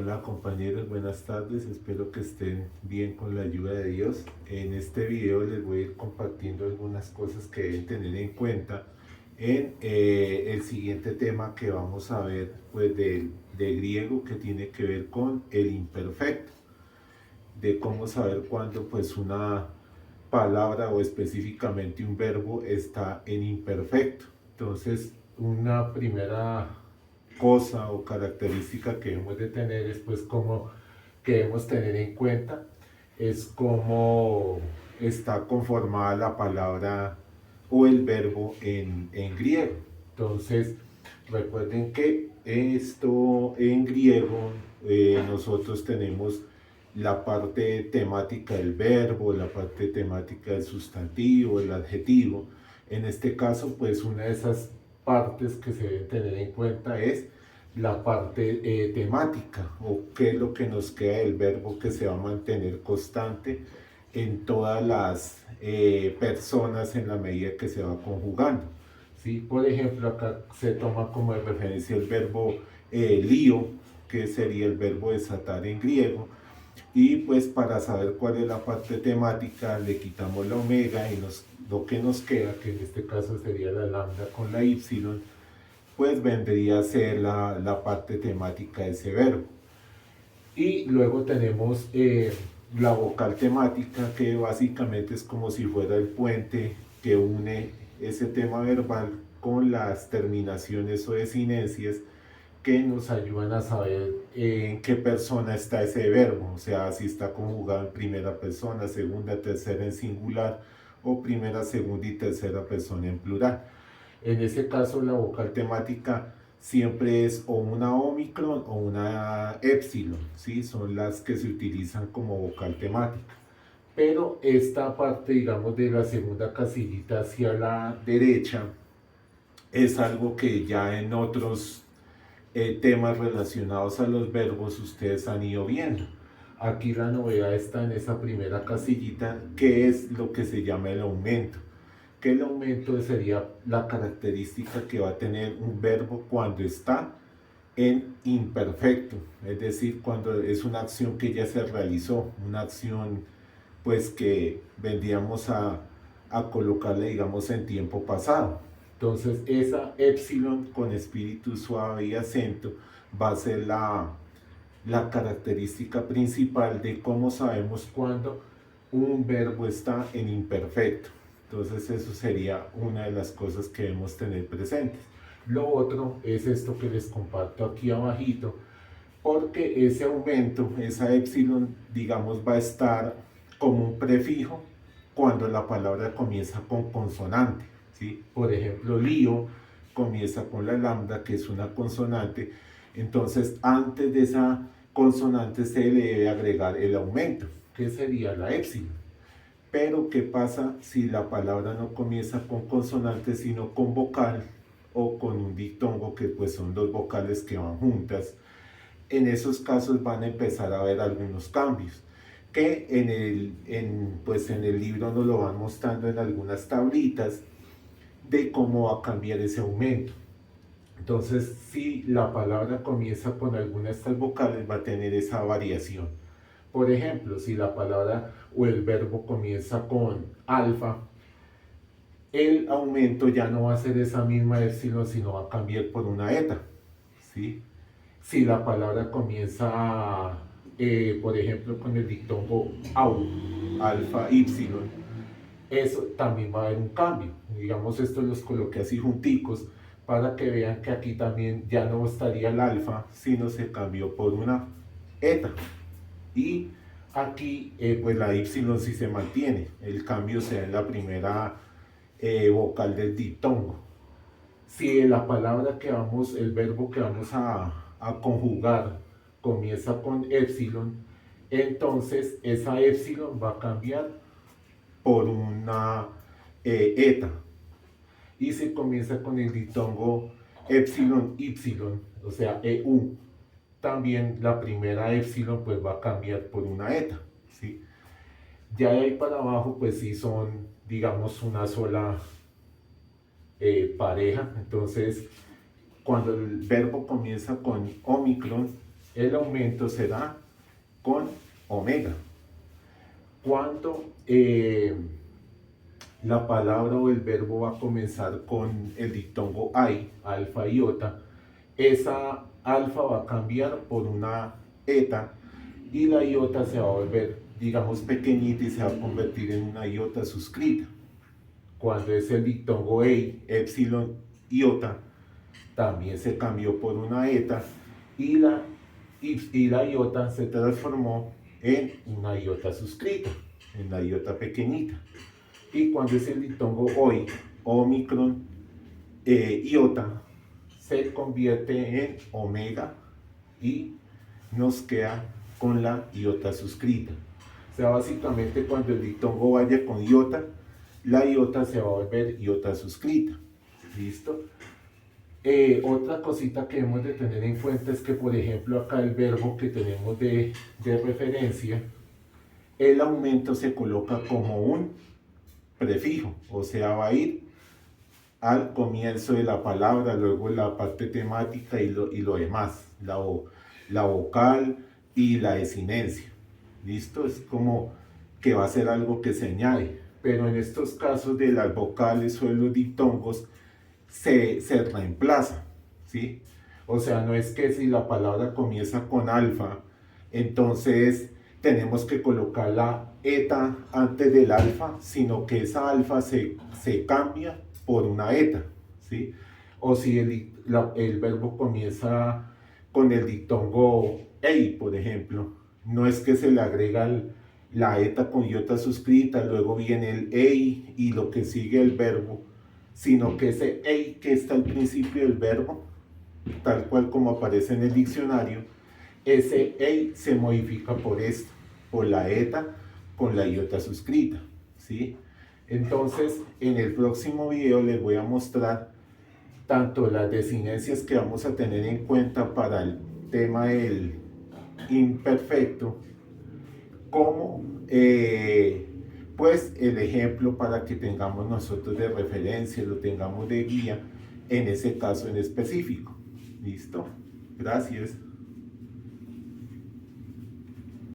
Hola compañeros, buenas tardes, espero que estén bien con la ayuda de Dios. En este video les voy a ir compartiendo algunas cosas que deben tener en cuenta en el siguiente tema que vamos a ver pues de griego, que tiene que ver con el imperfecto, de cómo saber cuándo pues una palabra o específicamente un verbo está en imperfecto. Entonces, una primera cosa o característica que debemos de tener es pues como que debemos tener en cuenta es cómo está conformada la palabra o el verbo en griego. Entonces, recuerden que esto en griego nosotros tenemos la parte temática del verbo, la parte temática del sustantivo, el adjetivo. En este caso, pues una de esas partes que se deben tener en cuenta es la parte temática o qué es lo que nos queda del verbo que se va a mantener constante en todas las personas en la medida que se va conjugando. ¿Sí? Por ejemplo, acá se toma como de referencia el verbo lío, que sería el verbo desatar en griego, y pues para saber cuál es la parte temática le quitamos la omega y lo que nos queda, que en este caso sería la lambda con la y, pues vendría a ser la parte temática de ese verbo. Y luego tenemos la vocal temática, que básicamente es como si fuera el puente que une ese tema verbal con las terminaciones o desinencias que nos ayudan a saber en qué persona está ese verbo, o sea, si está conjugado en primera persona, segunda, tercera en singular o primera, segunda y tercera persona en plural. En ese caso, la vocal temática siempre es o una omicron o una epsilon, ¿sí? Son las que se utilizan como vocal temática. Pero esta parte, digamos, de la segunda casillita hacia la derecha es algo que ya en otros temas relacionados a los verbos ustedes han ido viendo. Aquí la novedad está en esa primera casillita, que es lo que se llama el aumento. Que el aumento sería la característica que va a tener un verbo cuando está en imperfecto, es decir, cuando es una acción que ya se realizó, una acción pues que vendríamos a colocarle, digamos, en tiempo pasado. Entonces, esa epsilon con espíritu suave y acento va a ser la característica principal de cómo sabemos cuándo un verbo está en imperfecto. Entonces, eso sería una de las cosas que debemos tener presentes. Lo otro es esto que les comparto aquí abajito, porque ese aumento, esa epsilon, digamos, va a estar como un prefijo cuando la palabra comienza con consonante, ¿sí? Por ejemplo, lío comienza con la lambda, que es una consonante, entonces antes de esa consonante se le debe agregar el aumento, que sería la epsilon. Pero, ¿qué pasa si la palabra no comienza con consonante, sino con vocal o con un diptongo, que pues son dos vocales que van juntas? En esos casos van a empezar a haber algunos cambios que pues en el libro nos lo van mostrando en algunas tablitas de cómo va a cambiar ese aumento. Entonces, si la palabra comienza con alguna de estas vocales, va a tener esa variación. Por ejemplo, si la palabra o el verbo comienza con alfa, el aumento ya no va a ser esa misma epsilon, sino va a cambiar por una eta, ¿sí? Si la palabra comienza, por ejemplo, con el diptongo au, alfa, ypsilon, eso también va a haber un cambio. Digamos, esto los coloqué así junticos para que vean que aquí también ya no estaría el alfa, sino se cambió por una eta. Y aquí, pues la ypsilon sí se mantiene, el cambio se da en la primera vocal del diptongo. Si la palabra que vamos, el verbo que vamos a conjugar comienza con epsilon, entonces esa epsilon va a cambiar por una eta. Y si comienza con el diptongo epsilon y, o sea, EU, también la primera epsilon pues va a cambiar por una eta, ¿sí? Ya de ahí para abajo pues sí son, digamos, una sola pareja. Entonces, cuando el verbo comienza con omicron, el aumento será con omega. Cuando la palabra o el verbo va a comenzar con el diptongo ai, alfa, iota, esa alfa va a cambiar por una eta y la iota se va a volver, digamos, pequeñita y se va a convertir en una iota suscrita. Cuando es el diptongo ei, epsilon, iota, también se cambió por una eta y la iota se transformó en una iota suscrita, en la iota pequeñita. Y cuando es el diptongo oi, omicron, iota, se convierte en omega y nos queda con la iota suscrita. O sea, básicamente cuando el diptongo vaya con iota, la iota se va a volver iota suscrita. ¿Listo? Otra cosita que debemos de tener en cuenta es que, por ejemplo, acá el verbo que tenemos de referencia, el aumento se coloca como un prefijo, o sea, va a ir al comienzo de la palabra, luego la parte temática y lo demás, la vocal y la desinencia. ¿Listo? Es como que va a ser algo que se añade, pero en estos casos de las vocales o de los diptongos se reemplaza, ¿sí? O sea, no es que si la palabra comienza con alfa, entonces tenemos que colocar la eta antes del alfa, sino que esa alfa se cambia por una eta, ¿sí? O si el verbo comienza con el diptongo ei, por ejemplo, no es que se le agrega la eta con iota suscrita, luego viene el ei y lo que sigue el verbo, sino que ese ei que está al principio del verbo, tal cual como aparece en el diccionario, ese ei se modifica por esto, por la eta con la iota suscrita, ¿sí? Entonces, en el próximo video les voy a mostrar tanto las desinencias que vamos a tener en cuenta para el tema del imperfecto, como pues el ejemplo para que tengamos nosotros de referencia, lo tengamos de guía en ese caso en específico. ¿Listo? Gracias.